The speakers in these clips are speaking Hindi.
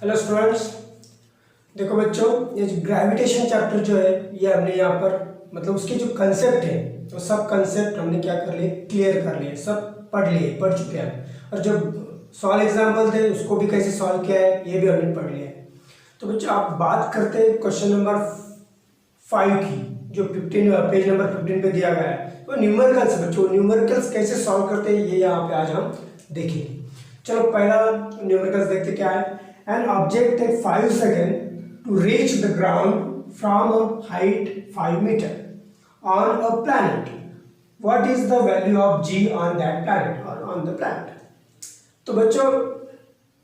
हेलो स्टूडेंट्स, देखो बच्चों, ये जो ग्रेविटेशन चैप्टर जो है ये हमने यहाँ पर मतलब उसके जो कंसेप्ट है वो सब कंसेप्ट हमने क्या कर लिए, क्लियर कर लिए, सब पढ़ चुके हैं। और जो सॉल्व एग्जाम्पल थे उसको भी कैसे सॉल्व किया है ये भी हमने पढ़ लिया है। तो बच्चों आप बात करते हैं क्वेश्चन नंबर 5 की, जो 15 पेज नंबर 15 पे दिया गया है। तो न्यूमेरिकल्स बच्चों, न्यूमेरिकल्स कैसे सॉल्व करते हैं ये यहाँ पे आज हम देखेंगे। चलो पहला न्यूमेरिकल्स देखते क्या है। An object takes 5 seconds to reach the ground from a height 5 meter on a planet. What is the value of g on that planet or on the planet? तो बच्चों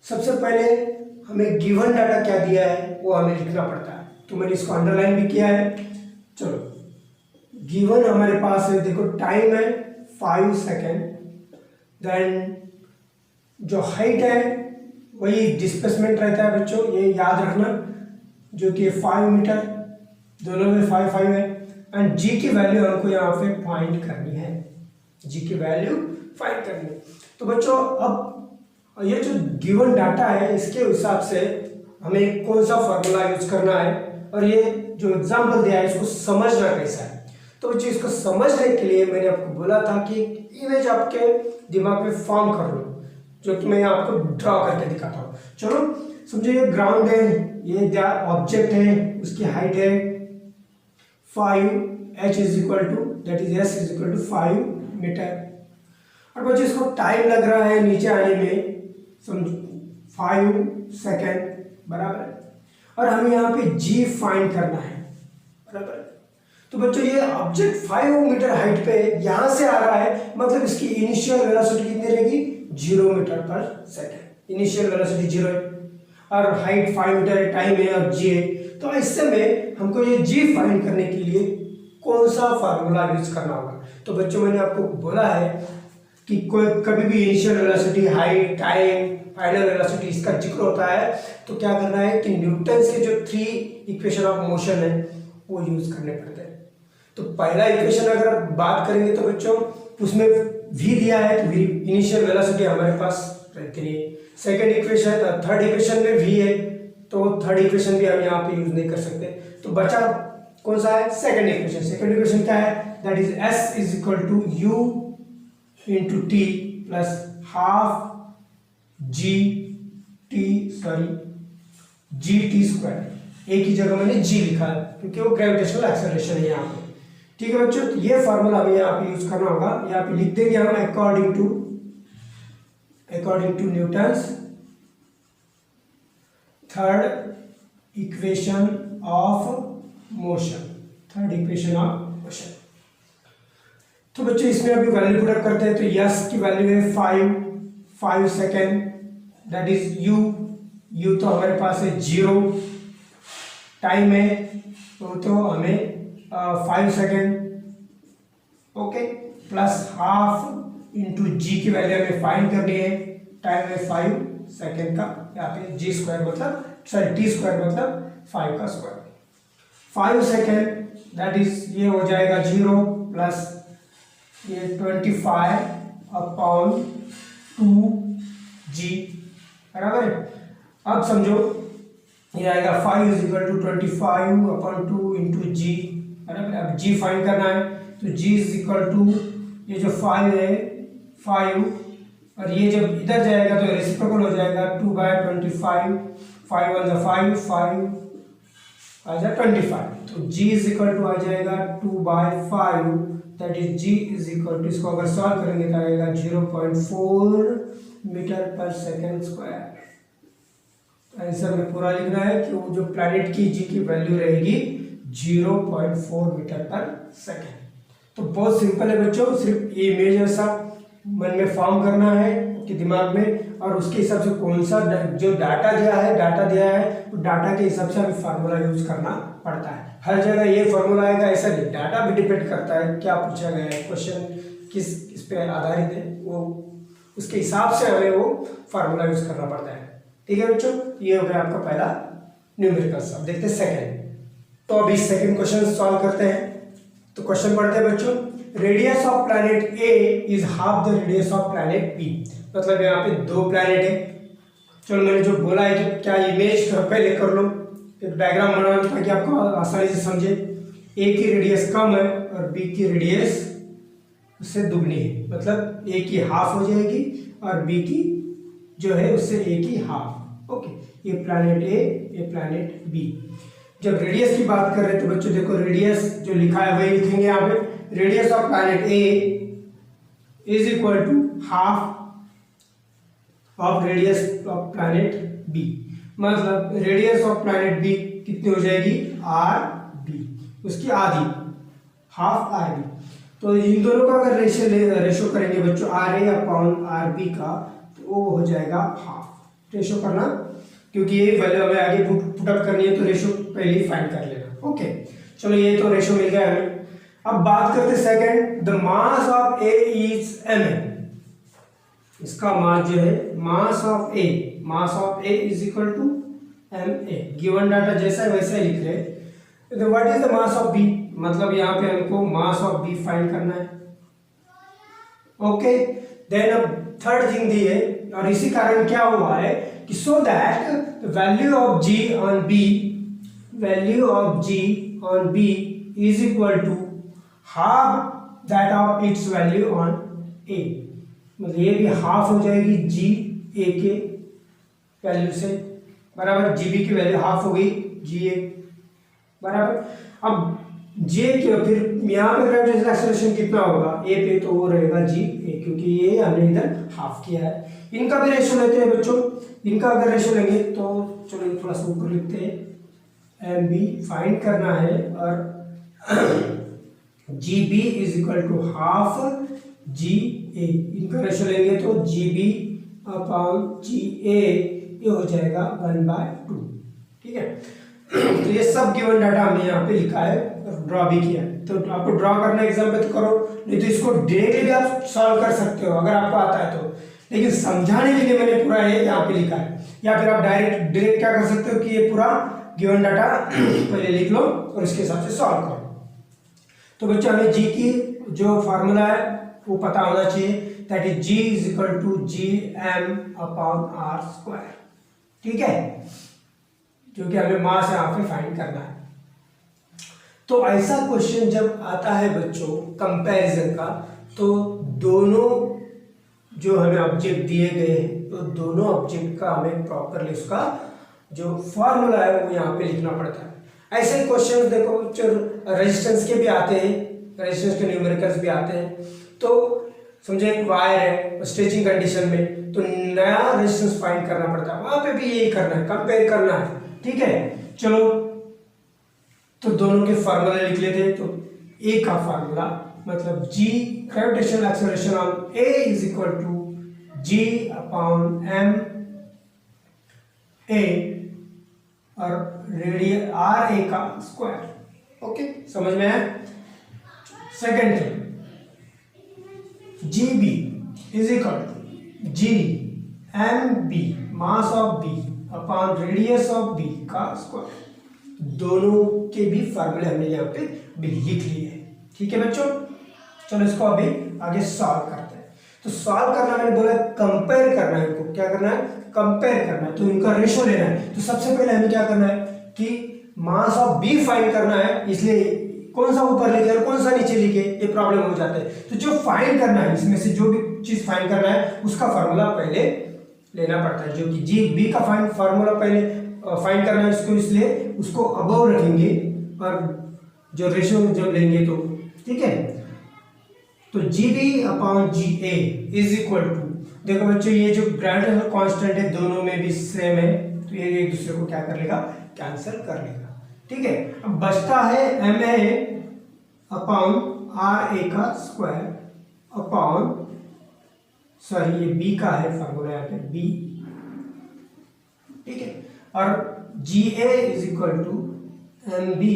सबसे पहले हमें गिवन डाटा क्या दिया है वो हमें लिखना पड़ता है। तो मैंने इसको अंडरलाइन भी किया है। चलो गिवन हमारे पास है, देखो टाइम है 5 सेकेंड, देन जो हाइट है वही डिस्प्लेसमेंट रहता है बच्चों, ये याद रखना, जो कि 5 मीटर, दोनों में 5 5 है। एंड जी की वैल्यू हमको यहाँ पे फाइंड करनी है, जी की वैल्यू फाइंड करनी है। तो बच्चों अब ये जो गिवन डाटा है इसके हिसाब से हमें कौन सा फॉर्मूला यूज करना है और ये जो एग्जाम्पल दिया है इसको समझना कैसा है। तो बच्चों इसको समझने के लिए मैंने आपको बोला था कि इमेज आपके दिमाग में फॉर्म कर लो, जो कि मैं आपको ड्रॉ करके दिखाता हूँ। चलो समझो ये ग्राउंड है, ये ऑब्जेक्ट है, उसकी हाइट है 5, h is equal to that is s is equal to 5 metre. और बच्चों इसको टाइम लग रहा है नीचे आने में, समझो 5 सेकेंड बराबर, और हमें यहाँ पे g फाइंड करना है बराबर। तो बच्चों ये ऑब्जेक्ट 5 मीटर हाइट पे यहाँ से आ रहा है, मतलब इसकी इनिशियल वेलोसिटी कितनी रहेगी, 0 मीटर पर सेकेंड। इनिशियल वेलोसिटी 0 है और हाइट 5 मीटर है, टाइम है और जी है। तो ऐसे में हमको ये जी फाइंड करने के लिए कौन सा फार्मूला यूज करना होगा। तो बच्चों मैंने आपको बोला है कि कोई कभी भी initial velocity, height, time, final velocity इसका जिक्र होता है तो क्या करना है कि न्यूटन्स के जो 3 इक्वेशन ऑफ मोशन है वो यूज करने पड़ते हैं। तो पहला इक्वेशन अगर आप बात करेंगे तो बच्चों उसमें v दिया है, तो इनिशियल वेलोसिटी हमारे पास रहती है। सेकंड इक्वेशन, थर्ड इक्वेशन में v है, तो थर्ड इक्वेशन भी हम यहाँ पे यूज नहीं कर सकते। तो बचा कौन सा है, सेकंड इक्वेशन। सेकंड इक्वेशन क्या है, that is s is equal to u into t plus half g t square. एक ही जगह मैंने g लिखा है क्योंकि वो ग्रेविटेशनल एक्सेलरेशन है यहाँ पे। ठीक है बच्चों, तो ये फार्मूला हमें यहाँ पे यूज करना होगा। यहाँ पे लिख देंगे हम according to Newton's third equation of motion. तो बच्चों इसमें अभी वैल्यू पुट करते हैं। तो यस की वैल्यू है 5 सेकेंड, दैट इज यू तो हमारे पास है 0, टाइम है तो हमें 5 second, okay, plus half into G की वैल्यू हमें फाइंड करनी है, टाइम है 5 सेकेंड का, यहाँ पे जी स्क्वायर मतलब टी स्क्वायर मतलब 5 का स्क्वायर। 5 सेकेंड दैट इज ये हो जाएगा 0 प्लस ये 25 अपॉन 2g बराबर है। अब समझो ये आएगा 5 is equal to 25 upon 2 into G बराबर। अब g फाइंड करना है तो g इज इक्वल टू ये जो 5 है 5, और ये जब इधर जाएगा तो रेसिप्रोकल हो जाएगा 2/25, 5 1 जा 5 आ जाए 25। तो g इज इक्वल टू आ जाएगा 2/5, that is g is equal to, इसको अगर सॉल्व करेंगे तो आएगा 0.4 मीटर पर सेकेंड स्क्वायर। आंसर में पूरा लिखना है कि वो जो प्लैनेट की g की वैल्यू रहेगी 0.4 मीटर पर सेकेंड। तो बहुत सिंपल है बच्चों, सिर्फ ये इमेज ऐसा मन में फॉर्म करना है कि दिमाग में, और उसके हिसाब से कौन सा जो डाटा दिया है तो डाटा के हिसाब से हमें फार्मूला यूज करना पड़ता है। हर जगह ये फार्मूला आएगा ऐसा नहीं, डाटा भी डिपेंड करता है क्या पूछा गया है, क्वेश्चन किस पे आधारित है, वो उसके हिसाब से हमें वो फार्मूला यूज करना पड़ता है। ठीक है बच्चों, ये हो गया आपका पहला न्यूमेरिकल्स। अब देखते हैं सेकेंड। तो अभी सेकेंड क्वेश्चन सॉल्व करते हैं। तो क्वेश्चन पढ़ते हैं बच्चों, radius of planet A is half the radius of planet B. मतलब यहाँ पे 2 प्लैनेट है, चलो मैंने जो बोला है कि क्या इमेज पहले कर लो, एक डायग्राम बना लो ताकि आपको आसानी से समझे। ए की रेडियस कम है और बी की रेडियस उससे दुगनी है, मतलब ए की हाफ हो जाएगी और बी की जो है उससे ए की हाफ। ओके, ये प्लैनेट ए, ये प्लैनेट बी। जब रेडियस की बात कर रहे हैं तो बच्चों देखो रेडियस जो लिखा है वही लिखेंगे यहाँ पे। Radius of planet A is equal to half of radius of planet B, मतलब रेडियस ऑफ प्लैनेट बी कितनी हो जाएगी, आर बी, उसकी आधी, हाफ आर बी। तो इन दोनों का अगर रेशो करेंगे बच्चों R A upon R B का, तो वो हो जाएगा हाफ। रेशो करना, क्योंकि ये वैल्यू हमें आगे पुटअप करनी है तो रेशो पहले ही फाइंड कर लेना। ओके, चलो ये तो रेशो मिल गया हमें। अब बात करते second, the mass of A is M A. इसका मास जो है, mass of A is equal to M A. Given data जैसा है वैसा ही लिख रहे हैं। तो what is the mass of B, मतलब यहाँ पे हमको मास ऑफ बी फाइंड करना है। ओके, देन अब थर्ड थिंग दी है, और इसी कारण क्या हुआ है कि so that value of G on B is equal to half that of its value on A, मतलब ये भी हाफ हो जाएगी जी ए के वैल्यू से, बराबर। जी बी की वैल्यू हाफ हो गई जी ए, बराबर। अब जे के फिर यहाँ पे ग्रेविटेशनल एक्सेलरेशन कितना होगा ए पे, तो वो रहेगा जी ए, क्योंकि ये हमने इधर हाफ किया है। इनका भी रेशो लेते हैं बच्चों, इनका अगर रेशो लेंगे तो चलो थोड़ा सा ऊपर लिखते हैं। एम बी फाइंड करना है और G B is equal to half G A. इनका रेशो लेंगे तो जी बी अपॉन जी ए, ये हो जाएगा 1/2। ठीक है, तो ये सब गिवन डाटा हमने यहाँ पे लिखा है और ड्रॉ भी किया है। तो आपको ड्रॉ करना एग्जाम पे तो करो, नहीं तो इसको डायरेक्टली भी आप सॉल्व कर सकते हो अगर आपको आता है तो, लेकिन समझाने के लिए मैंने पूरा ये यहाँ पे लिखा है। या फिर आप डायरेक्ट क्या कर सकते हो कि ये पूरा गिवन डाटा पहले लिख लो और इसके हिसाब से सॉल्व करो। तो बच्चों हमें जी की जो फार्मूला है वो पता होना चाहिए, that is g is equal to G M upon R square. ठीक है, जो कि हमें मास यहाँ पे फाइंड करना है। तो ऐसा क्वेश्चन जब आता है बच्चों कंपैरिजन का, तो दोनों जो हमें ऑब्जेक्ट दिए गए हैं, तो दोनों ऑब्जेक्ट का हमें प्रॉपरली उसका जो फॉर्मूला है वो यहाँ पे लिखना पड़ता है। ऐसे क्वेश्चन देखो जो रेजिस्टेंस के भी आते हैं, रेजिस्टेंस के न्यूमेरिकल्स भी आते हैं। तो समझे एक वायर है स्ट्रेचिंग कंडीशन में, तो नया रेजिस्टेंस फाइंड करना पड़ता है, वहां पे भी यही करना है, कंपेयर करना है। ठीक है, चलो तो दोनों के फार्मूला लिख लेते हैं। तो ए का फार्मूला मतलब G gravitational acceleration on A is equal to G upon M A और रेडियस आर ए का स्क्वायर। ओके, समझ में आया। Second thing, g B is equal to G M B mass of B upon radius of B का स्क्वायर। दोनों के भी फार्मूले हमने यहाँ पे भी लिख लिए हैं। ठीक है बच्चों, चलो इसको अभी आगे सॉल्व करते हैं। तो सॉल्व करना मैंने बोला कंपेयर करना है, इनको क्या करना है, कंपेयर करना है, तो इनका रेशो लेना है। तो सबसे पहले हमें क्या करना है कि मास ऑफ बी फाइंड करना है, इसलिए कौन सा ऊपर लिखे और कौन सा नीचे लिखे ये प्रॉब्लम हो जाता है। तो जो फाइंड करना है, इसमें से जो भी चीज फाइंड करना है उसका फार्मूला पहले लेना पड़ता है, जो कि जी बी का फार्मूला पहले फाइंड करना है उसको, इसलिए उसको अबव रखेंगे और जो रेशियो जब लेंगे तो ठीक है। तो g B upon ji A is equal to, देखो बच्चों ये जो ग्रेविटेशनल कांस्टेंट है दोनों में भी सेम है, तो ये एक दूसरे को क्या कर लेगा, कैंसिल कर लेगा। ठीक है, अब बचता है M A upon R A का स्क्वायर अपॉन, सॉरी ये बी का है फार्मूला यहाँ पे बी। ठीक है, और G A is equal to M B,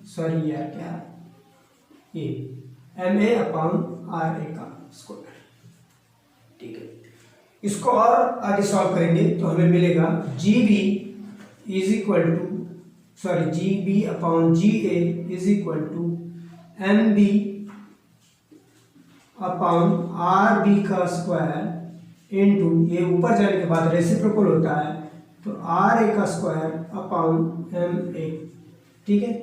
sorry यार क्या ये M A upon R A का स्क्वायर। ठीक है, इसको और आगे सॉल्व करेंगे तो हमें मिलेगा g B is equal to, sorry g B upon ji A is equal to M B upon R B का स्क्वायर इनटू ये ऊपर जाने के बाद रेसिप्रोकल होता है तो आर ए का स्क्वायर अपॉन एम ए, ठीक है,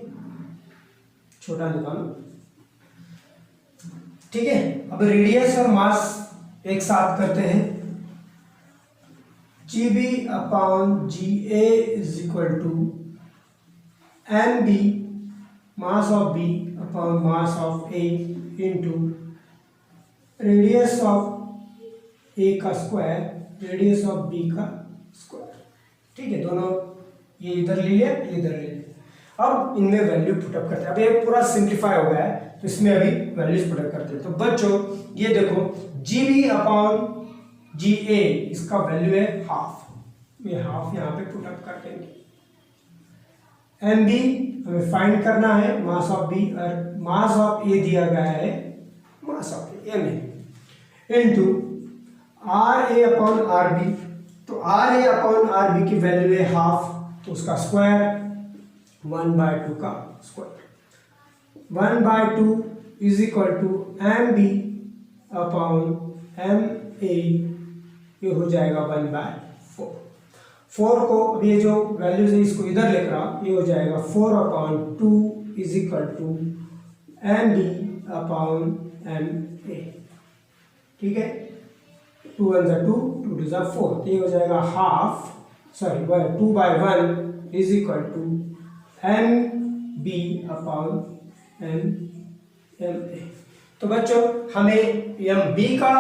छोटा निकालो, ठीक है। अब रेडियस और मास एक साथ करते हैं, G B upon ji A is equal to M B mass of B upon mass of A into radius of A का स्क्वायर रेडियस ऑफ बी का स्क्वायर, ठीक है। दोनों ये इधर ले लिया, ये इधर ले लिया। अब इनमें वैल्यू पुटअप करते हैं। अब ये पूरा सिंप्लीफाई हो गया है तो इसमें अभी वैल्यूज पुटअप करते हैं। तो बच्चों ये देखो जी बी अपॉन जी ए, इसका वैल्यू है हाफ, ये हाफ यहाँ पे पुटअप कर देंगे। एम बी हमें फाइंड करना है मास ऑफ बी, और मास ऑफ ए दिया गया है mass of M A into R A upon R B. तो R A upon R B की वैल्यू है हाफ, तो उसका स्क्वायर 1/2 का square 1/2 is equal to M B upon M A, ये हो जाएगा 1/4। 4 को अब ये जो वैल्यूज है इसको इधर लिख रहा, ये हो जाएगा 4/2 is equal to M B upon M A, ठीक है। 2 1 2 2 2 4, तो ये हो जाएगा half, sorry 2/1 is equal to M B upon M A. तो बच्चों हमें एम बी का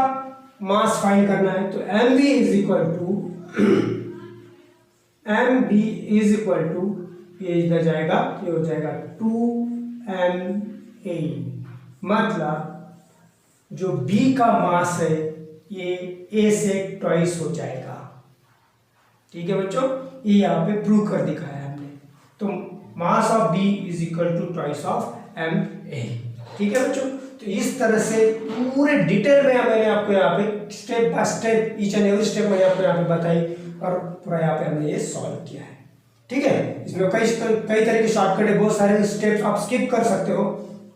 मास फाइंड करना है, तो M B is equal to M B is equal to, ये इधर जाएगा, ये हो जाएगा 2ma, मतलब जो बी का मास है ये ए से ट्वाइस हो जाएगा, ठीक है बच्चों। ये यहाँ पे प्रूव कर दिखाया है हमने। तो mass of B is equal to twice of M A, ठीक है बच्चों। तो इस तरह से पूरे डिटेल में मैंने आपको यहाँ पे step by step each and every step मैंने आपको यहाँ पे बताई और पूरा यहाँ पे हमने ये सॉल्व किया है, ठीक है। इसमें कई तरह के शॉर्टकट है, बहुत सारे स्टेप्स आप स्किप कर सकते हो,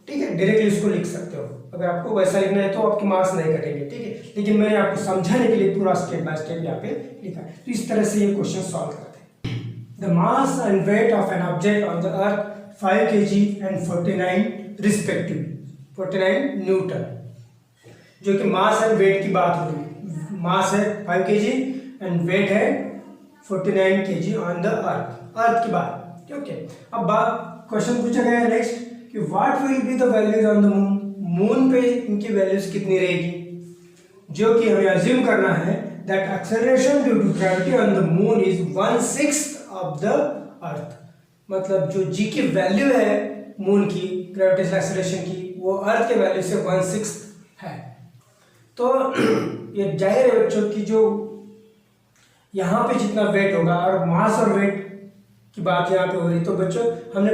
ठीक है, डायरेक्टली इसको लिख सकते हो। अगर आपको वैसा लिखना है तो आपके मार्क्स नहीं कटेंगे, ठीक है। लेकिन मैंने आपको समझाने के लिए पूरा स्टेप बाय स्टेप यहाँ पे लिखा है। तो इस तरह से ये क्वेश्चन सॉल्व करते हैं। The mass and weight of an object on the earth 5 kg and 49 respectively, 49 Newton, जो कि मास एंड वेट की बात हो रही। मास है 5 kg एंड वेट है 49 kg ऑन द अर्थ की बात, ठीक है। अब बात क्वेश्चन पूछा गया है नेक्स्ट कि what will be the values on the moon, moon पे इनकी वैल्यूज कितनी रहेगी, जो कि हमें अज्यूम करना है that acceleration due to gravity on the moon is 1/6 of the earth, मतलब जो जी की वैल्यू है मून की ग्रेविटेशनल एक्सेलरेशन की वो अर्थ के वैल्यू से 1/6 है। तो ये जाहिर है बच्चों की जो यहाँ पे जितना वेट होगा, और मास और वेट की बात यहाँ पे हो रही, तो बच्चों हमने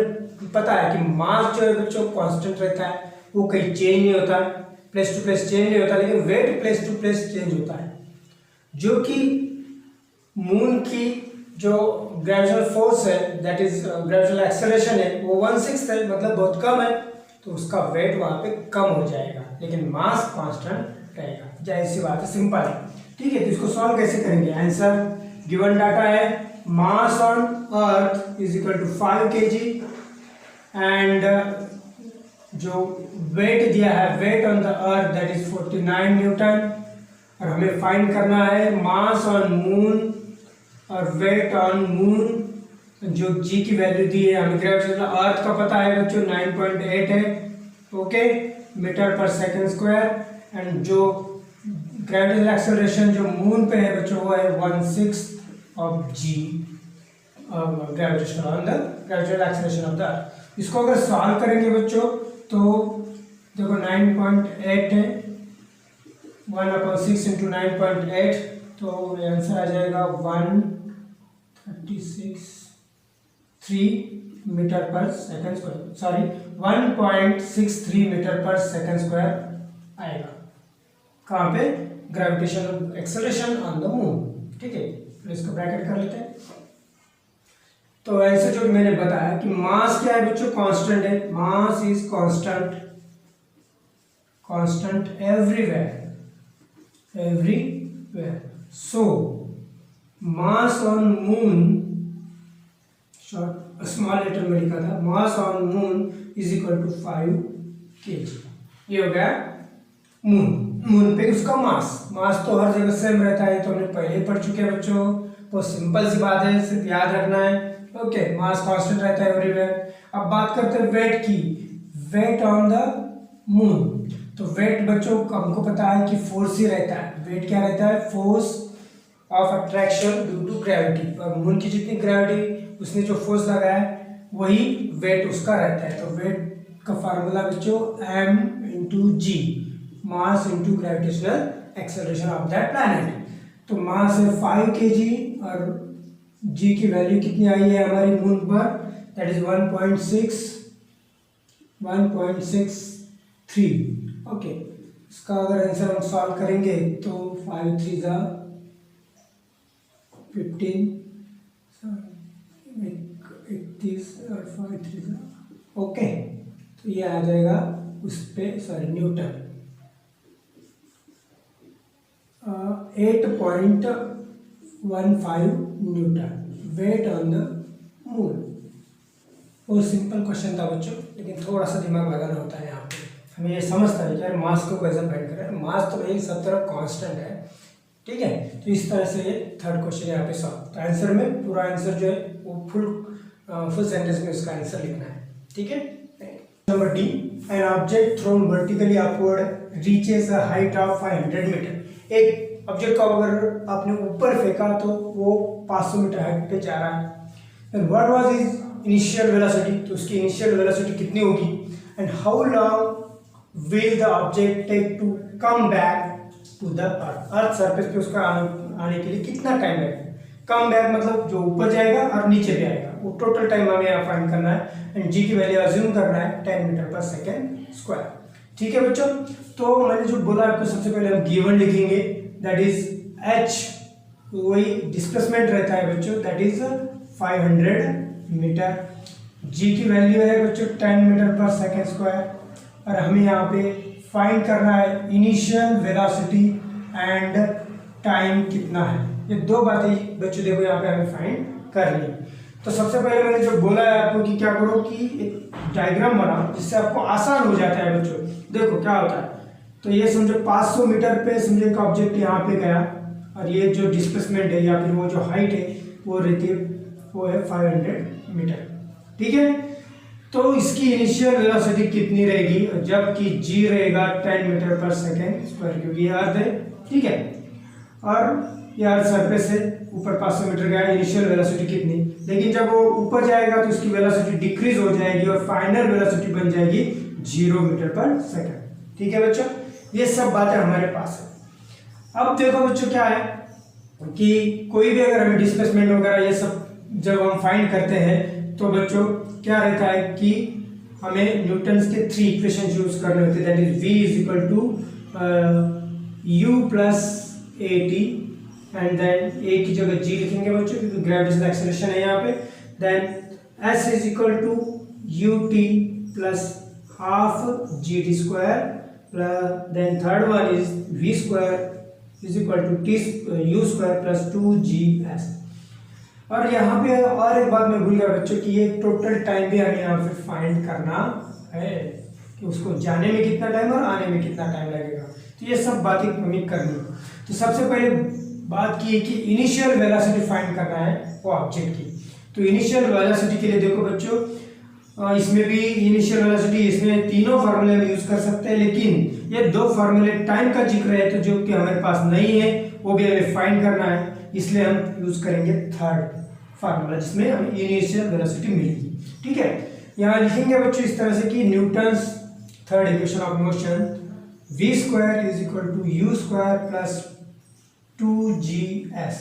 पता है कि मास जो है बच्चों कांस्टेंट रहता है, वो कहीं चेंज नहीं होता है, प्लेस टू प्लेस चेंज नहीं होता, लेकिन weight place to place change होता है। जो कि मून की जो ग्रेविटेशनल फोर्स है, दैट इज ग्रेविटेशनल एक्सेलरेशन है, वो 1/6 है, मतलब बहुत कम है, तो उसका वेट वहाँ पे कम हो जाएगा, लेकिन मास कांस्टेंट रहेगा। जाहिर सी बात है, सिंपल है, ठीक है। तो इसको सॉल्व कैसे करेंगे, आंसर गिवन डाटा है मास on earth is equal to 5 kg and जो वेट दिया है wait on the earth that is 49 Newton, और हमें फाइंड करना है मास ऑन मून और वेट ऑन मून, जो जी की वैल्यू दी है हमें ग्रेविटेशनल अर्थ का पता है बच्चों 9.8 है, okay, metre per second square, and जो ग्रेविटेशनल एक्सेलरेशन जो मून पे है बच्चों वो है 1/6 of g gravitational on the gravitational acceleration of the earth. इसको अगर सॉल्व करेंगे बच्चों तो देखो 9.8 है, 1/6 इंटू 9.8, तो आंसर आ जाएगा 136.3 metre per second square, sorry 1.63 metre per second square आएगा। कहाँ पे, gravitational acceleration on the moon, ठीक है। तो इसको ब्रैकेट कर लेते हैं। तो आंसर जो मैंने बताया कि मास क्या है बच्चों, कांस्टेंट है, mass is constant, constant everywhere, everywhere. So mass on moon, short small letter में लिखा था, mass on moon is equal to 5 kg। ये हो गया मून पे उसका मास तो हर जगह सेम रहता है, तो हमने पहले ही पढ़ चुके हैं बच्चों। तो सिंपल सी बात है, सिर्फ याद रखना है। ओके, मास कांस्टेंट रहता है एवरीवेयर। अब बात करते हैं वेट की, वेट ऑन द मून। तो वेट बच्चों हमको पता है कि फोर्स ही रहता है। वेट क्या रहता है? Force of attraction due to gravity. और मून की जितनी ग्रेविटी उसने जो फोर्स लगाया है वही वेट उसका रहता है। तो वेट का फार्मूला बच्चों m into g, mass into gravitational acceleration of that planet. तो मास है 5 kg और g की वैल्यू कितनी आई है हमारी मून पर? That is 1.63। ओके, इसका अगर आंसर हम सॉल्व करेंगे तो 5 3 जा 15, 31 और 5 3 जा, ओके। तो ये आ जाएगा उस पे, sorry Newton, 8.15 Newton wait on the moon. वो सिंपल क्वेश्चन था बच्चों, लेकिन थोड़ा सा दिमाग लगाना होता है यहाँ पे। हमें ये समझता है कि यार मास को कैसे फाइंड करें। मास तो भाई सब तरफ कांस्टेंट है, ठीक है। तो इस तरह से ये थर्ड क्वेश्चन यहाँ पे सॉल्व। तो आंसर में पूरा आंसर जो है वो फुल सेंटेंस में उसका आंसर लिखना है, ठीक है। Number D, an object thrown vertically upward reaches a height of 500 metre. एक ऑब्जेक्ट को अगर आपने ऊपर फेंका तो वो 500 मीटर हाइट पे जा रहा है। And what was his initial velocity, तो उसकी इनिशियल वेलोसिटी कितनी होगी? And how long will the object take to come back to the earth surface पे उसका आने के लिए कितना टाइम लगेगा? कम बैक मतलब जो ऊपर जाएगा और नीचे भी आएगा, वो टोटल टाइम हमें यहाँ फाइंड करना है। एंड जी की वैल्यू अज्यूम करना है 10 मीटर पर सेकेंड स्क्वायर, ठीक है बच्चों। तो मैंने जो बोला आपको, सबसे पहले हम गिवन लिखेंगे, दैट इज एच, वही डिस्प्लेसमेंट रहता है बच्चों, दैट इज 500 मीटर। जी की वैल्यू है बच्चों 10 मीटर पर सेकेंड स्क्वायर। और हमें यहाँ पे फाइंड करना है इनिशियल वेलोसिटी एंड टाइम कितना है। ये दो बातें बच्चों देखो यहाँ पे हमें फाइंड करनी। तो सबसे पहले मैंने जो बोला है आपको कि क्या करो कि एक डायग्राम बनाओ जिससे आपको आसान हो जाता है बच्चों। देखो क्या होता है, तो ये समझो 500 मीटर पे समझो एक ऑब्जेक्ट यहाँ पे गया, और ये जो डिस्प्लेसमेंट है या फिर वो जो हाइट है वो रहती है, वो है 500 मीटर, ठीक है। तो इसकी इनिशियल वेलोसिटी कितनी रहेगी? जबकि जी रहेगा 10 मीटर पर सेकेंड स्क्वायर, क्योंकि ये अर्थ है, ठीक है। और ये अर्थ सरफेस है, ऊपर 500 मीटर गया, इनिशियल वेलोसिटी कितनी? लेकिन जब वो ऊपर जाएगा तो उसकी वेलोसिटी डिक्रीज हो जाएगी और फाइनल वेलोसिटी बन जाएगी 0 मीटर पर सेकेंड, ठीक है बच्चों। ये सब बातें हमारे पास है। अब देखो बच्चों क्या है कि कोई भी अगर हमें डिस्प्लेसमेंट वगैरह ये सब जब हम फाइंड करते हैं तो बच्चों क्या रहता है कि हमें न्यूटन्स के 3 इक्वेशन यूज करने होते हैं, that is v is equal to u plus a t, and then a की जगह g लिखेंगे बच्चों क्योंकि ग्रेविटेशनल एक्सेलरेशन है यहाँ पे। Then s is equal to u t plus half g t square, then third one is v square is equal to t u square plus 2gs। और यहाँ पे और एक बात मैं भूल गया बच्चों कि ये टोटल टाइम भी हमें यहाँ पे फाइंड करना है कि उसको जाने में कितना टाइम और आने में कितना टाइम लगेगा। तो ये सब बातें हमें करनी है। तो सबसे पहले बात की है कि इनिशियल वेलोसिटी फाइंड करना है वो ऑब्जेक्ट की। तो इनिशियल वेलोसिटी के लिए देखो बच्चों, इसमें भी इनिशियल वेलोसिटी, इसमें तीनों फार्मूले हम यूज कर सकते हैं, लेकिन ये दो फार्मूले टाइम का जिक्र है तो जो कि हमारे पास नहीं है वो भी हमें फाइंड करना है, इसलिए हम यूज करेंगे थर्ड फार्मूला जिसमें हमें इनिशियल वेलोसिटी मिलेगी, ठीक है। यहाँ लिखेंगे बच्चों इस तरह से कि Newton's third equation of motion, v square is equal to u square plus 2gs।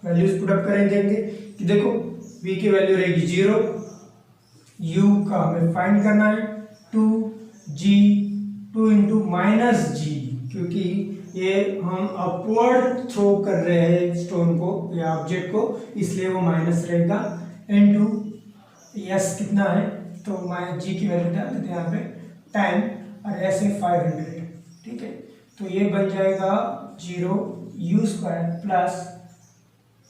Values put up करेंगे कि देखो v की वैल्यू रहेगी 0, u का हमें फाइंड करना है 2g, 2 इंटू माइनस जी, क्योंकि ये हम अपवर्ड थ्रो कर रहे हैं स्टोन को या ऑब्जेक्ट को, इसलिए वो माइनस रहेगा। इनटू यस कितना है तो माइनस जी की वैल्यू डाल देते हैं यहाँ पे 10 और एस है 500, ठीक है। तो ये बन जाएगा 0, you square plus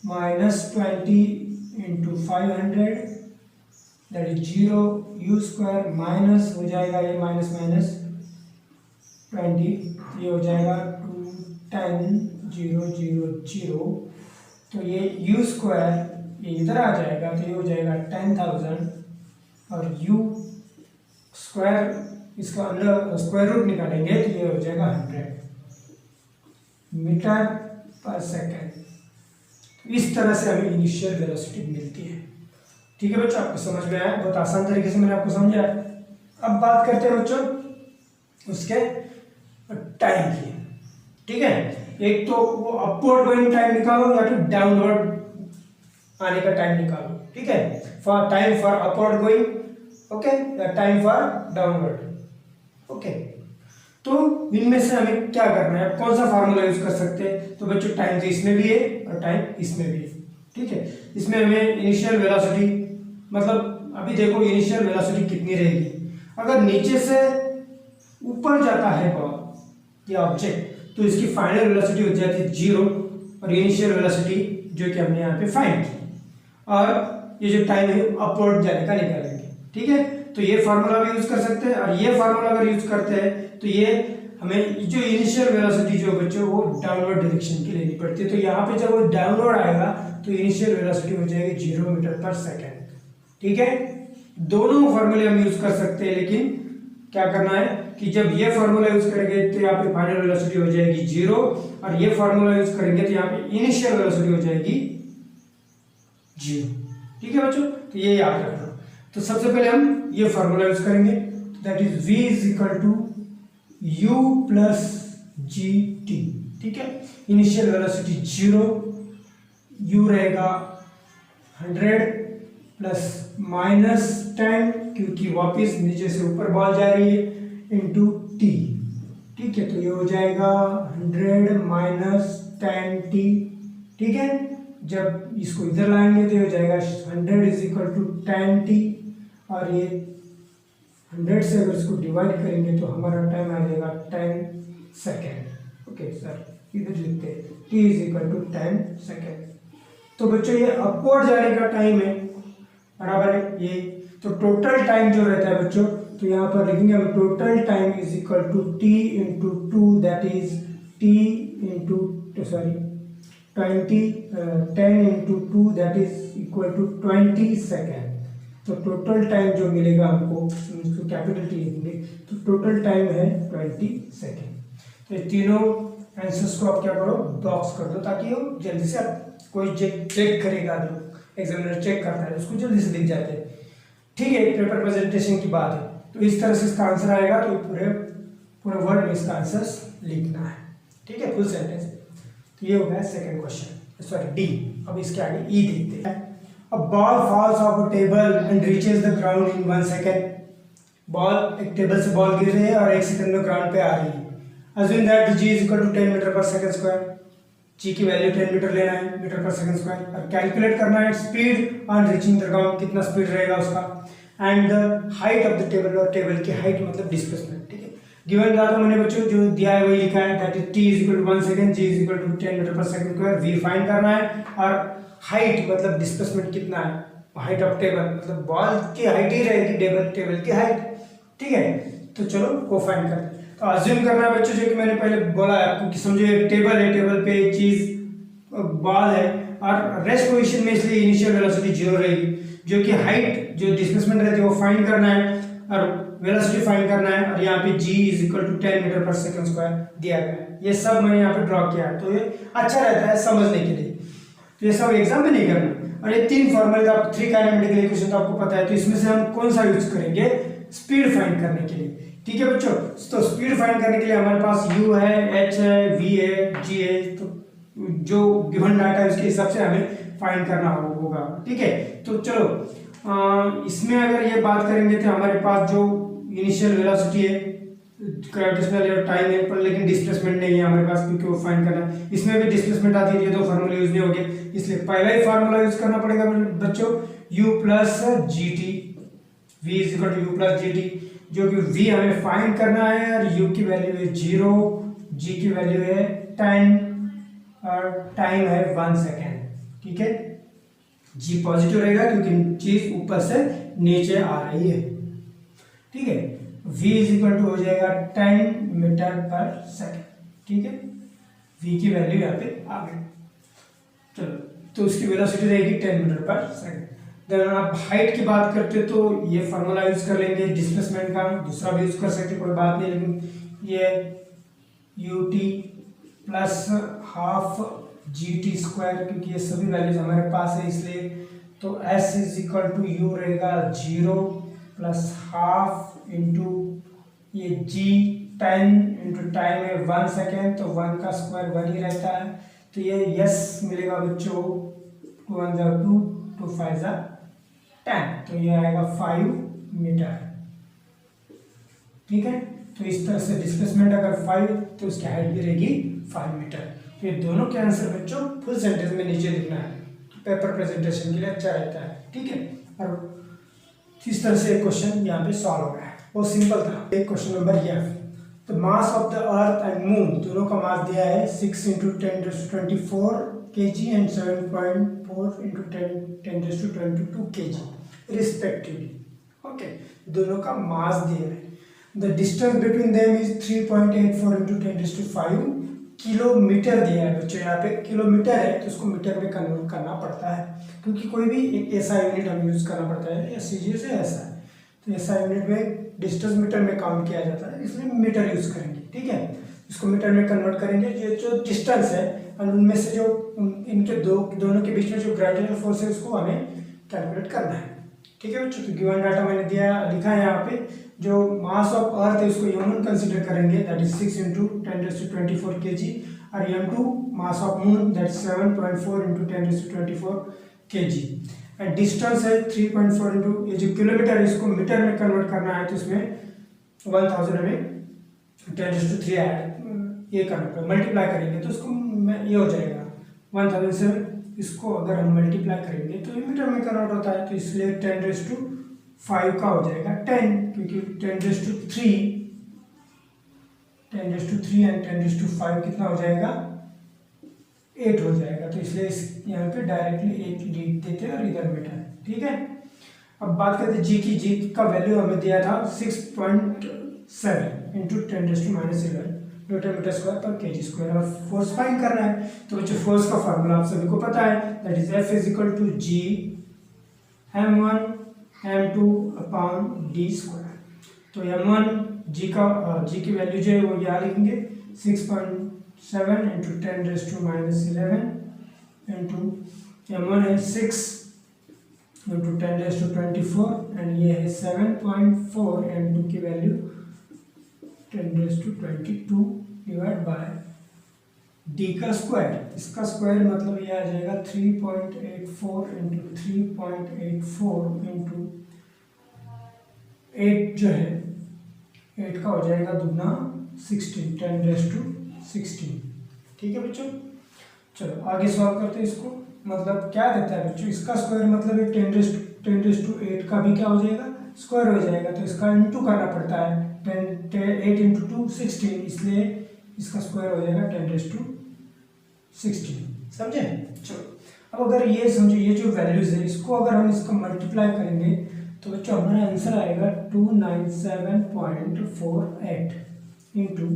-20 into 500 that is 0 you square minus हो जाएगा ये माइनस माइनस 20 ये हो जाएगा 2 10 0 0 0 तो ये u स्क्वायर ये इधर आ जाएगा तो ये हो जाएगा 10,000 और u स्क्वायर इसका अंदर स्क्वायर रूट निकालेंगे तो ये हो जाएगा 100 मीटर पर सेकेंड। इस तरह से हमें इनिशियल वेलोसिटी मिलती है। ठीक है बच्चों, आपको समझ में आया? बहुत आसान तरीके से मैंने आपको समझाया। अब बात करते हैं बच्चों उसके टाइम की। ठीक है, एक तो वो अपवर्ड गोइंग टाइम निकालो या फिर डाउनवर्ड आने का टाइम निकालो। ठीक है, for time for upward going okay या टाइम फॉर डाउनवर्ड ओके। तो इनमें से हमें क्या करना है, कौन सा फार्मूला यूज कर सकते हैं? तो बच्चों टाइम तो इसमें भी है और टाइम इसमें भी है। ठीक है, इसमें हमें इनिशियल वेलोसिटी मतलब अभी देखो इनिशियल वेलोसिटी कितनी रहेगी। अगर नीचे से ऊपर जाता है बॉल या ऑब्जेक्ट तो इसकी फाइनल वेलोसिटी हो जाती है 0 और इनिशियल वेलोसिटी जो कि हमने यहाँ पे फाइंड की और ये जो टाइम है अपवर्ड जाने का निकालेंगे। ठीक है, तो ये फार्मूला भी यूज कर सकते हैं और ये फार्मूला अगर यूज करते हैं तो ये हमें जो इनिशियल वेलोसिटी जो बच्चों वो डाउनवर्ड डायरेक्शन की लेनी पड़ती है। तो यहाँ पे जब वो डाउनवर्ड आएगा तो इनिशियल वेलोसिटी हो जाएगी 0 मीटर पर सेकेंड। ठीक है, दोनों फार्मूले हम यूज कर सकते हैं, लेकिन क्या करना है कि जब ये फार्मूला यूज करेंगे तो यहाँ पे फाइनल वेलोसिटी हो जाएगी 0 और ये फार्मूला यूज करेंगे तो यहाँ पे इनिशियल वेलोसिटी हो जाएगी 0। ठीक है बच्चों, तो ये याद रखना। तो सबसे पहले हम ये फार्मूला यूज करेंगे, that is v is equal to u plus g t. ठीक है, इनिशियल वेलोसिटी 0, u रहेगा 100 प्लस -10 क्योंकि वापस नीचे से ऊपर बॉल जा रही है इंटू टी। ठीक है, तो ये हो जाएगा 100 माइनस 10t। ठीक है, जब इसको इधर लाएंगे तो ये हो जाएगा 100 इज इक्वल टू 10t और ये 100 से अगर इसको डिवाइड करेंगे तो हमारा टाइम आ जाएगा 10 सेकेंड। ओके सर, इधर लिखते हैं t is equal to 10 second. तो बच्चों ये अपवर्ड जाने का टाइम है बराबर है ये। तो टोटल टाइम जो रहता है बच्चों तो यहाँ पर लिखेंगे हम total time is equal to t into 2 that is t into 10 into 2 that is equal to 20 second. तो टोटल टाइम जो मिलेगा हमको इसको कैपिटल टी लिखेंगे तो टोटल टाइम है 20 सेकेंड। तो ये तीनों आंसर्स को आप क्या करो बॉक्स कर दो ताकि वो जल्दी से आप कोई चेक करेगा जो एग्जामिनर चेक करता है उसको जल्दी से दिख जाते हैं। ठीक है, पेपर प्रेजेंटेशन की बात है तो इस तरह से इसका आंसर आएगा तो पूरे वर्ड में इसका आंसर लिखना है। ठीक है, फुल सेंटेंस। तो ये हो गया सेकंड क्वेश्चन, सॉरी डी। अब इसके आगे ई देखते हैं। A ball falls off a table and reaches the ground in 1 second. Ball एक टेबल से बॉल गिर रही है और 1 सेकंड में ग्राउंड पे आ रही है। Assume that g is equal to 10 metre per second square. g की वैल्यू 10 मीटर लेना है मीटर पर सेकंड स्क्वायर और कैलकुलेट करना है speed on reaching the ground, कितना स्पीड रहेगा उसका, and the height of the table और टेबल की हाइट मतलब डिस्प्लेसमेंट। ठीक है, गिवन डाटा मैंने बच्चों जो दिया है वही लिखा है that is t is equal to 1 second, g is equal to 10 metre per second square. v find करना है और हाइट मतलब डिस्प्लेसमेंट कितना है, हाइट ऑफ टेबल मतलब बॉल की हाइट ही रहेगी टेबल की हाइट। ठीक है, तो चलो को फाइंड करते हैं। तो अज्यूम करना है बच्चों जो कि मैंने पहले बोला है आपको कि समझो एक टेबल है, टेबल पे एक चीज बॉल है और रेस्ट पोजीशन में इसलिए इनिशियल वेलोसिटी 0 रहेगी, जो कि हाइट जो डिस्प्लेसमेंट रहती है वो फाइंड करना है और वेलोसिटी फाइंड करना है और यहाँ पे g is equal to 10 metre per second square दिया गया है। ये सब मैंने यहाँ पे ड्रॉ किया है तो ये अच्छा रहता है समझने के लिए। तो ये सब एग्जाम में नहीं करना। और ये 3 फॉर्मूले आप 3 काइनेमेटिकल इक्वेशन तो आपको पता है, तो इसमें से हम कौन सा यूज करेंगे स्पीड फाइंड करने के लिए। ठीक है बच्चों, तो स्पीड फाइंड करने के लिए हमारे पास u है, h है, v है, g है। तो जो गिवन डाटा है उसके हिसाब से हमें फाइंड करना होगा। ठीक है, तो चलो इसमें अगर ये बात करेंगे तो हमारे पास जो इनिशियल वेलोसिटी है ग्रेविटेशनल टाइम है पर लेकिन डिस्प्लेसमेंट नहीं है हमारे पास क्योंकि वो फाइंड करना है। इसमें भी डिस्प्लेसमेंट आती है, 2 फार्मूले यूज नहीं होंगे, इसलिए पहला ही फार्मूला यूज करना पड़ेगा बच्चों u plus g t. v is equal to u plus g t, जो कि v हमें फाइंड करना है और u की वैल्यू है 0, g की वैल्यू है 10 और टाइम है 1 सेकेंड, ठीक है। जी पॉजिटिव रहेगा क्योंकि चीज ऊपर से नीचे आ रही है, ठीक है। v इज इक्वल टू हो जाएगा 10 मीटर पर सेकेंड, ठीक है। v की वैल्यू यहाँ पे आ गई। चलो, तो उसकी वेलोसिटी रहेगी 10 मीटर पर सेकेंड। देन आप हाइट की बात करते हो तो ये फार्मूला यूज कर लेंगे डिस्प्लेसमेंट का, दूसरा भी यूज कर सकते कोई बात नहीं, लेकिन ये ut plus half gt square, क्योंकि ये सभी वैल्यूज हमारे पास है इसलिए, तो s is equal to u रहेगा 0 प्लस हाफ इंटू ये g 10 इंटू टाइम है 1 सेकेंड, तो 1 का स्क्वायर 1 ही रहता है, तो ये यस मिलेगा बच्चों। 2 1 जा 2, 2 5 जा 10, तो ये आएगा 5 मीटर, ठीक है। तो इस तरह से डिस्प्लेसमेंट अगर 5 तो उसकी हाइट भी रहेगी 5 मीटर। तो ये दोनों के आंसर बच्चों फुल सेंटेंस में नीचे लिखना है, पेपर प्रेजेंटेशन के लिए अच्छा रहता है, ठीक है। और इस तरह से एक क्वेश्चन यहाँ पे सॉल्व हो गया है, वो सिंपल था। एक क्वेश्चन नंबर ये, तो mass of the earth and moon दोनों का मास दिया है 6 into 10⁻24 kg and 7.4 into 10⁻22 kg respectively, okay. दोनों का मास दिया है। The distance between them is 3.84 into 10⁵ kilometre दिया है बच्चों, यहाँ पे किलोमीटर है तो उसको मीटर में कन्वर्ट करना पड़ता है, क्योंकि कोई भी एक ऐसा यूनिट हमें यूज करना पड़ता है, या सीजीएस से ऐसा है, तो ऐसा यूनिट में डिस्टेंस मीटर में काउंट किया जाता है, इसलिए मीटर यूज करेंगे, ठीक है। इसको मीटर में कन्वर्ट करेंगे। ये जो डिस्टेंस है और उनमें से जो इनके दोनों के बीच में जो ग्रेविटेशनल फोर्स है उसको हमें कैलकुलेट करना है, ठीक है बच्चों। तो गिवन डाटा मैंने दिया लिखा है यहाँ पे, जो मास ऑफ अर्थ है उसको m1 कंसीडर करेंगे, दैट इज 6 इंटू 10⁻24 kg, और m2 mass of moon that 7.4 into 10⁻24 kg, and distance है 3.4 इंटू ये जो किलोमीटर है इसको मीटर में कन्वर्ट करना है, तो इसमें 1000 हमें 10⁻3 ऐड ये करना पड़ेगा, मल्टीप्लाई करेंगे तो उसको ये हो जाएगा 1000 से, इसको अगर हम मल्टीप्लाई करेंगे तो ये मीटर में कन्वर्ट होता है, तो इसलिए 10⁻5 का हो जाएगा 10, क्योंकि 10⁻3 एंड 10⁻5 कितना हो जाएगा 8 हो जाएगा, तो इसलिए यहाँ पे डायरेक्टली 8 लिख देते हैं और इधर मीटर, ठीक है। अब बात करते हैं जी की। जी का वैल्यू हमें दिया था 6.7 इंटू 10⁻11 न्यूटन मीटर स्क्वायर पर केजी स्क्वायर, और फोर्स फाइंड करना है। तो बच्चों फोर्स का फार्मूला आप सभी को पता है, that is F is equal to G m1 m2 upon d square. तो m1 जी की वैल्यू जो है वो यहाँ लिखेंगे 6.7 इंटू 10⁻11 इंटू m1 है 6 इंटू 10⁻24 एंड ये है 7.4 एंड 2 की वैल्यू 10⁻22 डिवाइड बाय d का स्क्वायर। इसका स्क्वायर मतलब ये आ जाएगा 3.84 इंटू 3.84 इंटू 8 जो है 8 का हो जाएगा दुगना 16 10⁻16, ठीक है बच्चों। चलो आगे सॉल्व करते हैं इसको। मतलब क्या देता है बच्चों, इसका स्क्वायर मतलब ये 10⁻8 का भी क्या हो जाएगा स्क्वायर हो जाएगा, तो इसका इंटू करना पड़ता है 8 इंटू 2 16, इसलिए इसका स्क्वायर हो जाएगा 10⁻16, समझे। चलो अब अगर ये समझो ये जो वैल्यूज है इसको अगर हम इसको मल्टीप्लाई करेंगे तो बच्चों हमारा आंसर आएगा 297.48 इंटू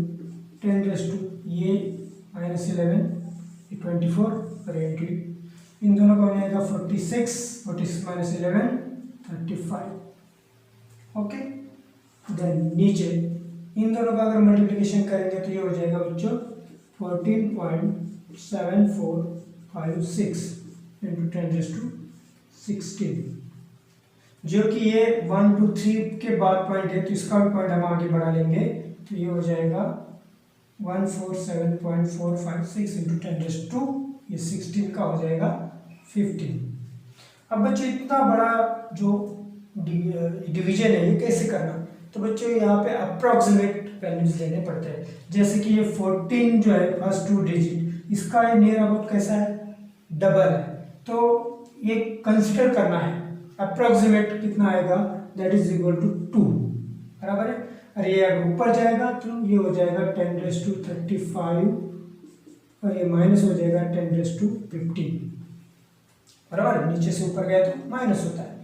10⁻11 ये -11 24 और 80, इन दोनों का हो जाएगा 46 -11 35, ओके। देन नीचे इन दोनों का अगर मल्टीप्लिकेशन करेंगे तो ये हो जाएगा बच्चों 14.7456 इंटू 10⁻16, जो कि ये 1 2 3 के बाद पॉइंट है, तो इसका भी पॉइंट हम आगे बढ़ा लेंगे, तो ये हो जाएगा 147.456 इंटू 10⁻2 ये 16 का हो जाएगा 15। अब बच्चों इतना बड़ा जो डिवीजन है ये कैसे करना, तो बच्चों यहाँ पे अप्रॉक्सीमेट वैल्यूज लेने पड़ते हैं। जैसे कि ये 14 जो है फर्स्ट 2 डिजिट, इसका नियर अबाउट कैसा है डबल है, तो ये कंसिडर करना है अप्रॉक्सीमेट कितना आएगा, दैट इज इक्वल टू 2, बराबर है। और ये अगर ऊपर जाएगा तो ये हो जाएगा 10⁻35 और ये माइनस हो जाएगा 10⁻15, बराबर। नीचे से ऊपर गया तो माइनस होता है।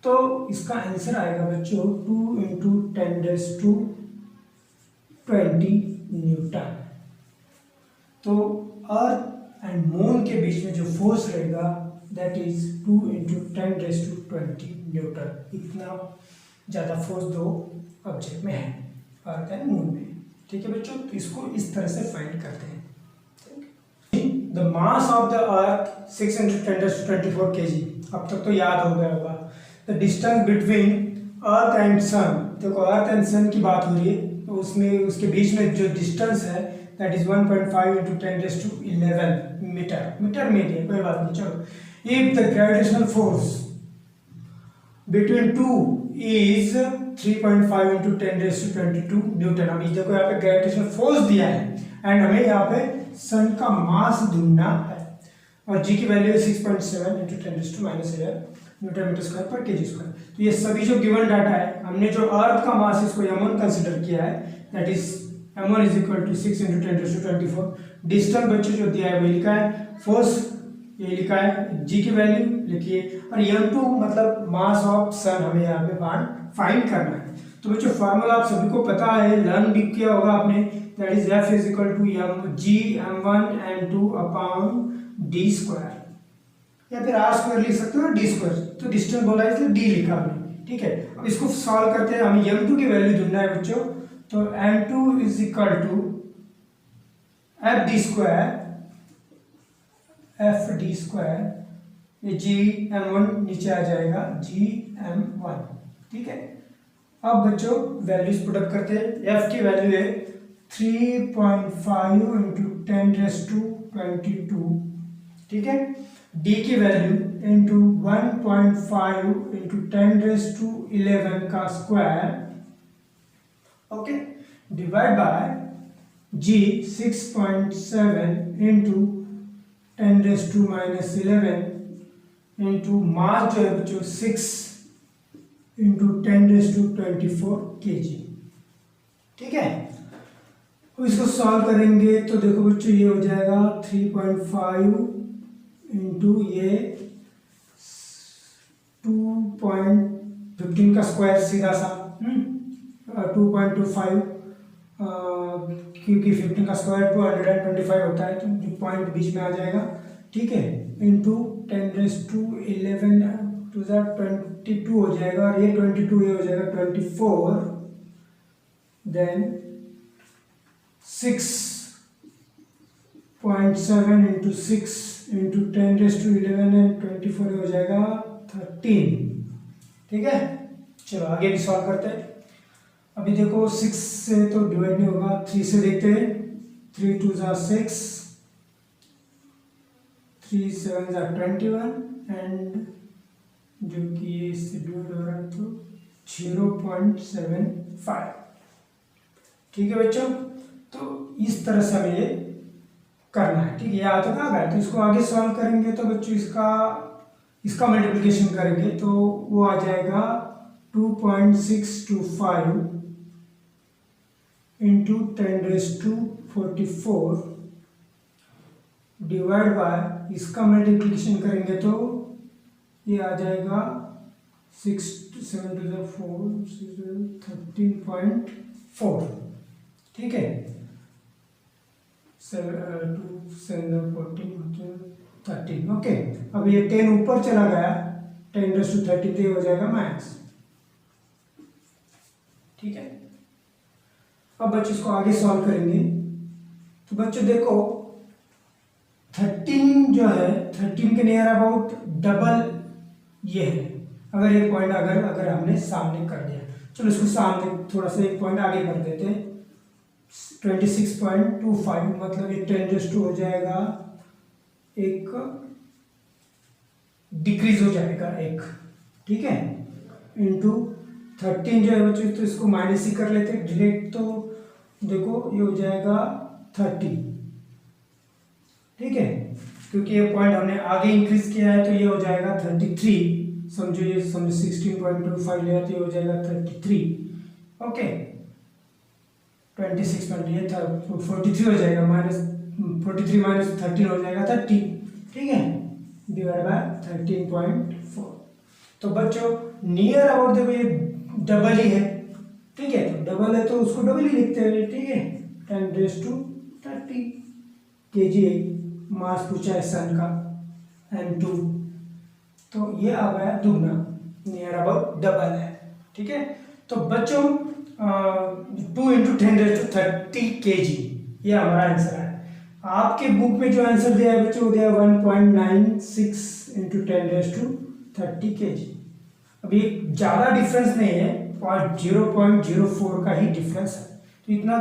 तो इसका आंसर आएगा बच्चों 2 इंटू 10⁻20 न्यूटन। तो अर्थ एंड मून के बीच में जो फोर्स रहेगा दैट इज 2 इंटू 10⁻20 न्यूटन। इतना ज़्यादा फोर्स दो ऑब्जेक्ट में है, अर्थ एंड मून में। ठीक है बच्चों, तो इसको इस तरह से फाइंड करते हैं। The mass of the earth 6 into 10⁻24 kg। अब तक तो याद हो गया होगा। The distance between earth and sun, देखो अर्थ एंड सन की बात हो रही है, तो उसमें उसके बीच में जो डिस्टेंस है that is 1.5 into 10⁻11 metre. Metre में दिया, कोई बात नहीं, चलो। If the gravitational force between two is 3.5 into 10⁻22 newton. अभी देखो यहाँ पे ग्रेविटेशनल फोर्स दिया है एंड हमें यहाँ पे सन का मास ढूंढना है, और जी की वैल्यू है 6.7 इंटू 10⁻11 न्यूटन मीटर स्क्वायर पर केजी स्क्वायर। तो ये सभी जो गिवन डाटा है, हमने जो अर्थ का मास इसको m1 कंसिडर किया है, that is m1 is equal to 6 into 10⁻24। Distance बच्चों जो दिया है वही लिखा है, फोर्स ये लिखा है, जी की वैल्यू लिखिए, और m2 मतलब मास ऑफ सन हमें यहाँ पे फाइंड करना है। तो बच्चों फार्मूला आप सभी को पता है, लर्न भी किया होगा आपने, that is F is equal to g m1 m2 upon d square, या फिर r स्क्वायर लिख सकते हो, d स्क्वायर। तो डिस्टेंस बोला है इसलिए d लिखा हमने, ठीक है। अब इसको सॉल्व करते हैं, हमें m2 की वैल्यू ढूंढना है बच्चों। तो m2 is equal to f d square, f d square, ये g m1 नीचे आ जाएगा g m1, ठीक है। अब बच्चों वैल्यूज पुटअप करते हैं। f की वैल्यू है 3.5 इंटू 10⁻22, ठीक है। d की वैल्यू इंटू 1.5 इंटू 10⁻11 का square, okay, divide by g 6.7 into 10⁻11 into mass जो है बच्चों 6 इंटू 10⁻24 kg, ठीक है। अब इसको सॉल्व करेंगे तो देखो बच्चों ये हो जाएगा 3.5 इंटू ये 2.15 का स्क्वायर सीधा सा 2.25, क्योंकि 15 का स्क्वायर 225 होता है, तो जो पॉइंट बीच में आ जाएगा, ठीक है, इंटू 10⁻11 22 हो जाएगा, और ये 22 ये हो जाएगा 24, देन 6.7 इंटू 6 इंटू 10⁻11 एंड 24 हो जाएगा 13, ठीक है। चलो आगे भी सॉल्व करते हैं। अभी देखो 6 से तो डिवाइड नहीं होगा, 3 से देखते हैं, 3 2 6, 3 7 21 एंड जो कि ये इससे डिवाइड हो रहा है तो 0.75, ठीक है बच्चों। तो इस तरह से हमें ये करना है, ठीक है। यहाँ तक आ गया, तो इसको आगे सॉल्व करेंगे तो बच्चों इसका मल्टीप्लिकेशन करेंगे तो वो आ जाएगा 2.625 इंटू 10⁻44 डिवाइड बाय, इसका मल्टीप्लिकेशन करेंगे तो ये आ जाएगा 6 7 2 4 13.4, ठीक है। 2 7 14 13, ओके। अब ये 10 ऊपर चला गया, 10⁻13 हो जाएगा मैक्स, ठीक है। अब बच्चों इसको आगे सॉल्व करेंगे तो बच्चों देखो 13 जो है 13 के नियर अबाउट डबल ये है, अगर ये पॉइंट अगर हमने सामने कर दिया। चलो इसको सामने थोड़ा सा एक पॉइंट आगे कर देते हैं, 26.25 मतलब ये 10⁻2 हो जाएगा, एक डिक्रीज हो जाएगा एक, ठीक है, इंटू 13 जो है बच्चों, तो इसको माइनस ही कर लेते हैं डायरेक्ट, तो देखो ये हो जाएगा 30, ठीक है, क्योंकि ये पॉइंट हमने आगे इंक्रीज किया है तो ये हो जाएगा 33, समझो ये समझो 16.25 लिया तो ये हो जाएगा 33, ओके। 26 ये था 43 हो जाएगा, 43 माइनस 13 हो जाएगा 30, ठीक है, डिवाइड बाय 13.4। तो बच्चों नियर अबाउट देखो ये डबल ही है, ठीक है, तो डबल है तो उसको डबल ही लिखते हैं, ठीक है, 10⁻30 kg मास पूछा है सन का M2, तो ये आ गया दुगना, नियर अबाउट डबल है, ठीक है। तो बच्चों 2 × 10⁻30 kg ये हमारा आंसर है। आपके बुक में जो आंसर दिया है बच्चों, वो दिया 1.96 × 10⁻30 kg। अभी ज़्यादा डिफरेंस नहीं है, 0.04 का ही डिफरेंस है, तो इतना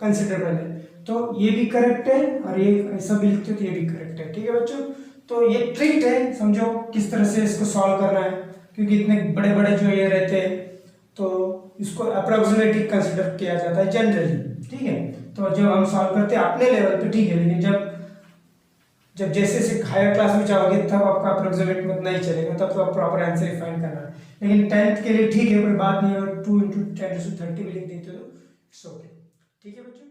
कंसिडरेबल है। तो ये भी करेक्ट है और ये ऐसा भी लिखते हो तो ये भी करेक्ट है, ठीक है बच्चों। तो ये ट्रिक है, समझो किस तरह से इसको सॉल्व करना है, क्योंकि इतने बड़े बड़े जो ये रहते हैं तो इसको अप्रोक्सीमेटली कंसिडर किया जाता है जनरली, ठीक है। तो जब हम सॉल्व करते हैं अपने लेवल पे ठीक है, लेकिन जब जैसे जैसे हायर क्लास में जाओगे तब आपका अप्रोक्सीमेट मत नहीं चलेगा, तब तो आप प्रॉपर आंसर ही फाइंड करना है। लेकिन 10th के लिए ठीक है, कोई बात नहीं, और 2 × 10⁻30 भी लिख देते हो, इट्स ओके, ठीक है बच्चों।